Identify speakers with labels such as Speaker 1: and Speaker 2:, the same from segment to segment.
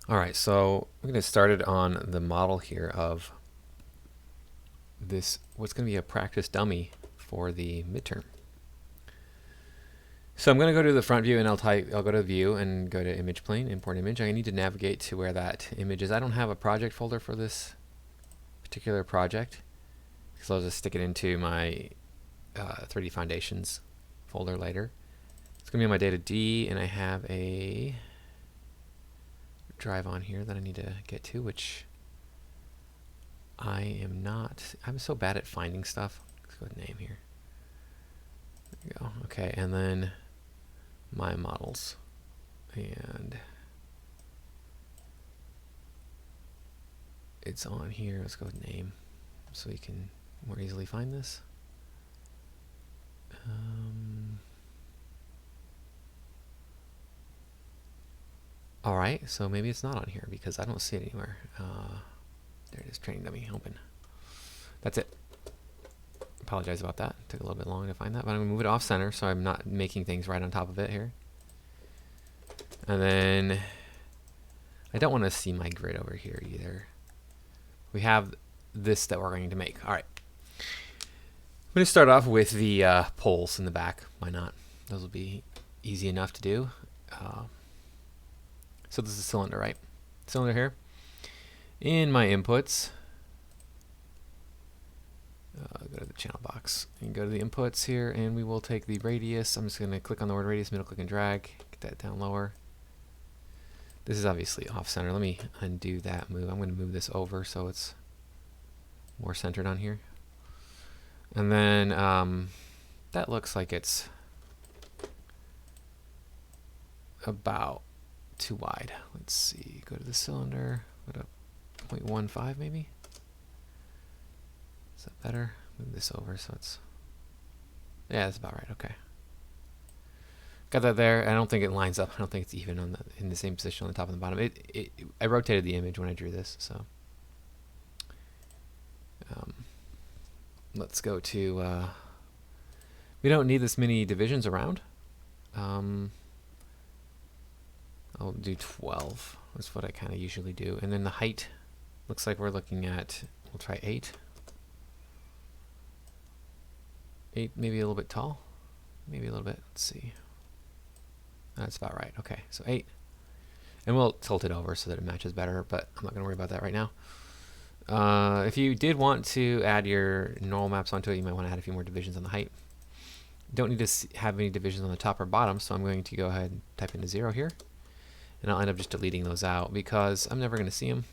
Speaker 1: Alright, so we're going to get started on the model here of this, what's going to be a practice dummy for the midterm. So I'm going to go to the front view and I'll go to view and go to image plane, import image. I need to navigate to where that image is. I don't have a project folder for this particular project, so I'll just stick it into my 3D Foundations folder later. It's going to be on my data D, and I have a drive on here that I need to get to, which I am not. I'm so bad at finding stuff. Let's go with name here. There we go. Okay, and then my models, and it's on here. Let's go with name so you can more easily find this. Alright, so maybe it's not on here because I don't see it anywhere. There it is, training dummy, open. That's it. Apologize about that. Took a little bit long to find that, but I'm going to move it off center so I'm not making things right on top of it here. And then I don't want to see my grid over here either. We have this that we're going to make. Alright. I'm going to start off with the poles in the back. Why not? Those will be easy enough to do. So this is a cylinder, right? Cylinder here. In my inputs, go to the channel box and go to the inputs here, and we will take the radius. I'm just going to click on the word radius, middle click and drag, get that down lower. This is obviously off center. Let me undo that move. I'm going to move this over so it's more centered on here. And then that looks like it's about too wide. Let's see, go to the cylinder, go to 0.15 maybe. Is that better? Move this over so it's, yeah, that's about right. Okay, got that there. I don't think it lines up. I don't think it's even on in the same position on the top and the bottom. I rotated the image when I drew this, so let's go to we don't need this many divisions around. I'll do 12. That's what I kind of usually do. And then the height looks like we're looking at, we'll try 8. 8, maybe a little bit tall. Maybe a little bit. Let's see. That's about right. Okay, so 8. And we'll tilt it over so that it matches better, but I'm not going to worry about that right now. If you did want to add your normal maps onto it, you might want to add a few more divisions on the height. Don't need to have any divisions on the top or bottom, so I'm going to go ahead and type in a 0 here. And I'll end up just deleting those out because I'm never going to see them.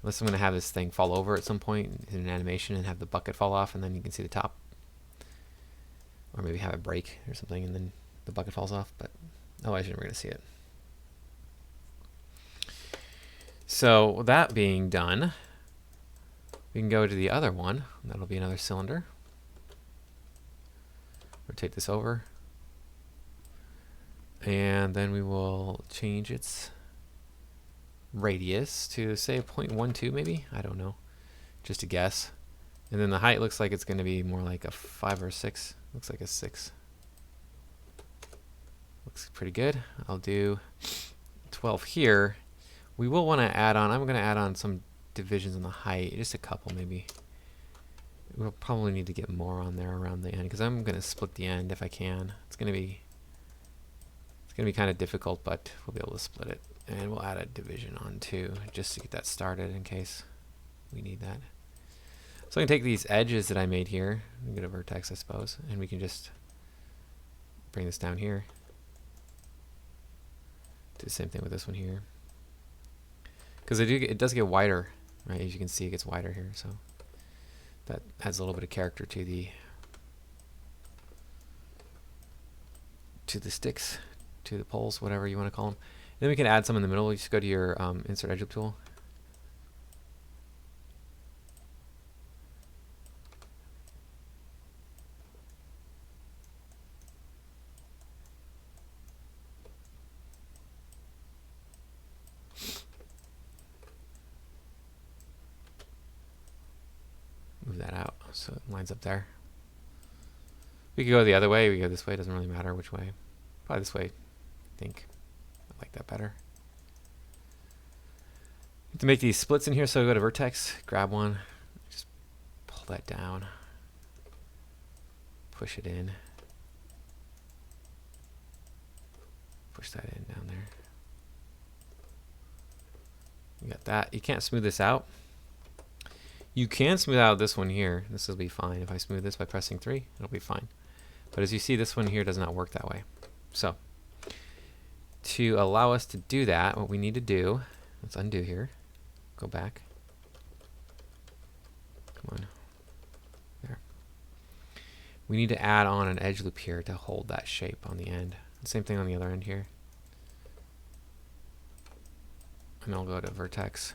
Speaker 1: Unless I'm going to have this thing fall over at some point in an animation and have the bucket fall off and then you can see the top. Or maybe have a break or something and then the bucket falls off, but otherwise you're never going to see it. So that being done, we can go to the other one. That'll be another cylinder. Rotate this over. And then we will change its radius to say 0.12 maybe. I don't know, just a guess. And then the height looks like it's going to be more like a 5 or 6. Looks like a 6. Looks pretty good. I'll do 12 here. We will want to add on, I'm going to add on some divisions on the height, just a couple maybe. We'll probably need to get more on there around the end because I'm going to split the end if I can. It's going to be kind of difficult, but we'll be able to split it. And we'll add a division on too, just to get that started in case we need that. So I can take these edges that I made here, and get a vertex I suppose, and we can just bring this down here. Do the same thing with this one here. Because it does get wider, right? As you can see, it gets wider here, so that adds a little bit of character to the sticks, to the poles, whatever you want to call them. Then we can add some in the middle. You just go to your insert edge loop tool. Move that out so it lines up there. We could go the other way. We go this way. It doesn't really matter which way. Probably this way, I think. I like that better. To make these splits in here, so go to vertex, grab one, just pull that down, push it in, push that in down there. You got that. You can't smooth this out. You can smooth out this one here. This will be fine. If I smooth this by pressing 3, it'll be fine. But as you see, this one here does not work that way. So to allow us to do that, what we need to do, let's undo here. Go back. Come on. There. We need to add on an edge loop here to hold that shape on the end. Same thing on the other end here. And I'll go to vertex.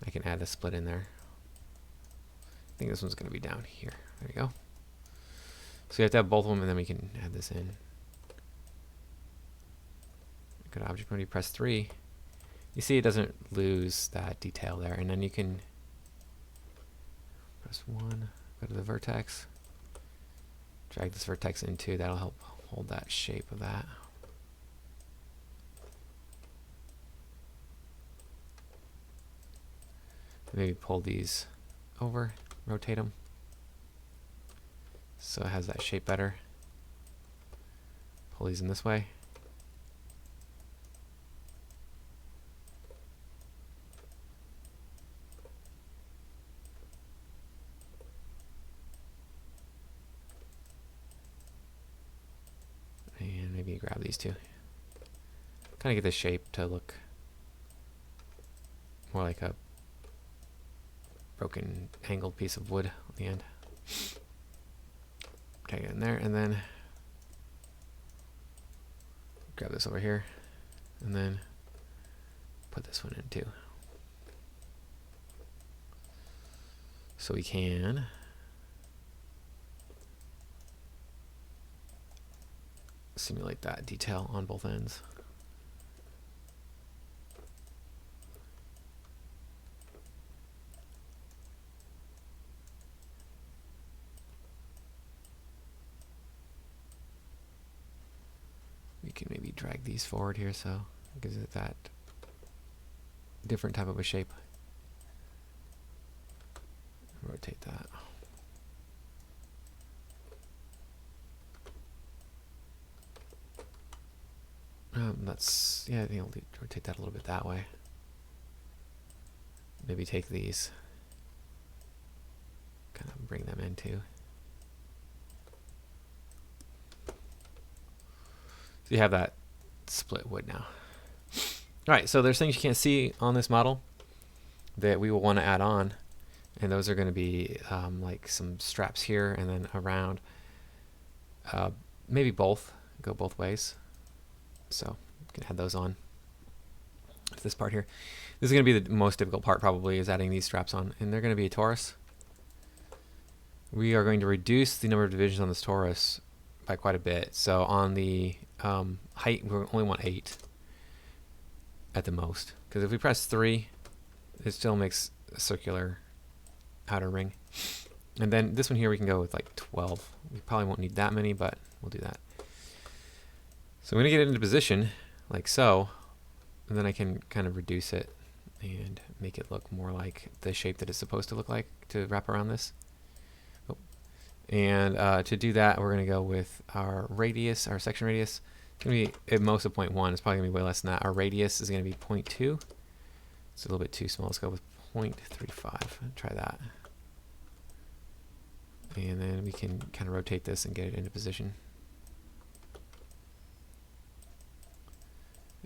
Speaker 1: I can add the split in there. I think this one's going to be down here. There we go. So you have to have both of them, and then we can add this in. Go to object mode, you press 3. You see it doesn't lose that detail there. And then you can press 1, go to the vertex, drag this vertex into, that'll help hold that shape of that. Maybe pull these over, rotate them, so it has that shape better. Pull these in this way. And maybe grab these two. Kind of get the shape to look more like a broken angled piece of wood on the end. Take it in there, and then grab this over here, and then put this one in too. So we can simulate that detail on both ends. We can maybe drag these forward here so it gives it that different type of a shape. Rotate that. Yeah, I think I'll rotate that a little bit that way. Maybe take these, kind of bring them in too. So you have that split wood now. All right, so there's things you can't see on this model that we will want to add on, and those are going to be like some straps here and then around. Maybe both, go both ways. So you can add those on. This part here. This is going to be the most difficult part probably, is adding these straps on, and they're going to be a torus. We are going to reduce the number of divisions on this torus by quite a bit. So on the height, we only want 8 at the most, because if we press 3, it still makes a circular outer ring. And then this one here we can go with like 12. We probably won't need that many, but we'll do that. So I'm going to get it into position like so, and then I can kind of reduce it and make it look more like the shape that it's supposed to look like to wrap around this. And to do that, we're going to go with our radius, our section radius. It's going to be at most a 0.1. It's probably going to be way less than that. Our radius is going to be 0.2. It's a little bit too small. Let's go with 0.35. Try that. And then we can kind of rotate this and get it into position.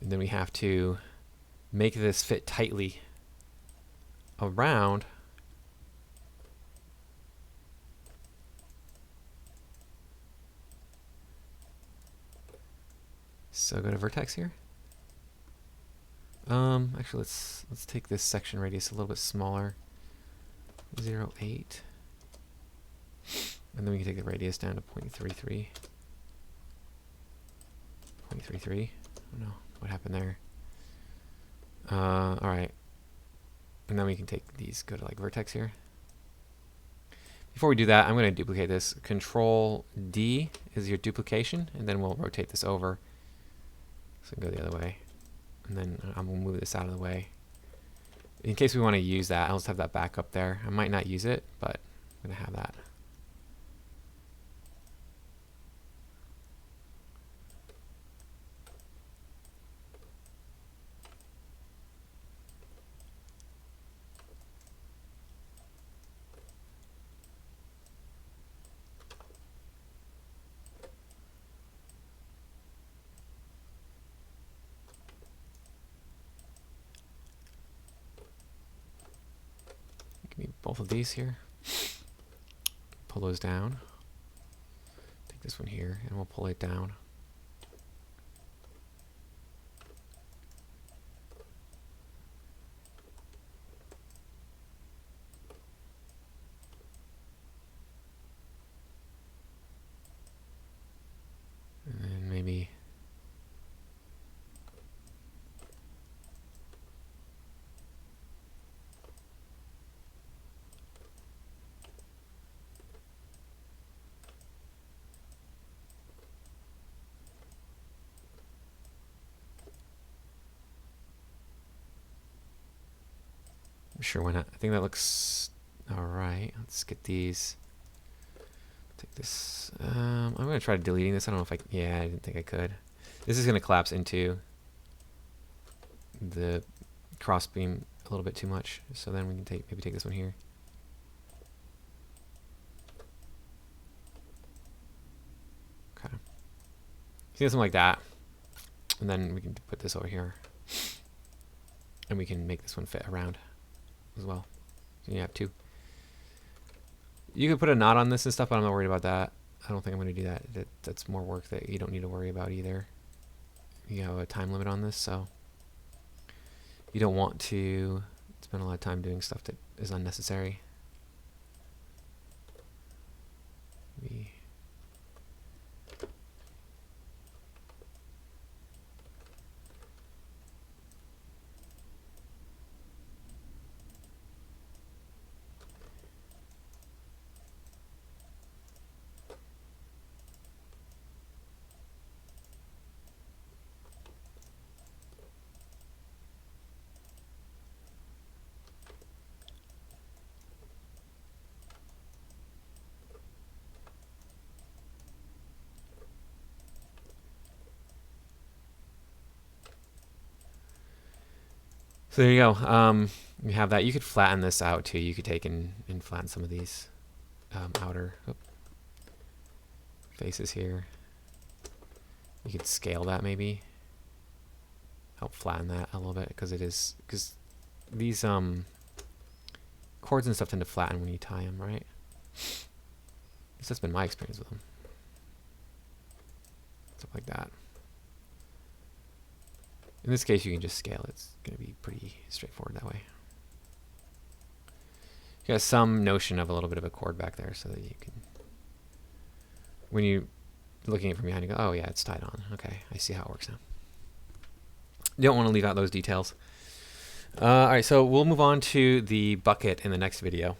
Speaker 1: And then we have to make this fit tightly around So go to vertex here. Actually, let's take this section radius a little bit smaller, 0.8, and then we can take the radius down to 0.33. 0.33. I don't know what happened there. All right, and then we can take these. Go to like vertex here. Before we do that, I'm going to duplicate this. Control D is your duplication, and then we'll rotate this over. So go the other way. And then I'm going to move this out of the way. In case we want to use that, I'll just have that back up there. I might not use it, but I'm going to have that. Give me both of these here. Pull those down. Take this one here, and we'll pull it down. And then maybe sure, why not? I think that looks all right. Let's get these. Take this. I'm going to try deleting this. I don't know if I... Yeah, I didn't think I could. This is going to collapse into the cross beam a little bit too much. So then we can maybe take this one here. Okay. See, something like that. And then we can put this over here. And we can make this one fit around as well. So you have two. You could put a knot on this and stuff, but I'm not worried about that. I don't think I'm going to do that. That's more work that you don't need to worry about either. You have a time limit on this, so you don't want to spend a lot of time doing stuff that is unnecessary. Maybe. So there you go. You have that. You could flatten this out too. You could take and flatten some of these outer faces here. You could scale that maybe. Help flatten that a little bit because these cords and stuff tend to flatten when you tie them, right? At least that's been my experience with them. Stuff like that. In this case, you can just scale it. It's going to be pretty straightforward that way. You got some notion of a little bit of a cord back there so that you can, when you're looking at it from behind, you go, oh yeah, it's tied on. Okay, I see how it works now. You don't want to leave out those details. All right, so we'll move on to the bucket in the next video.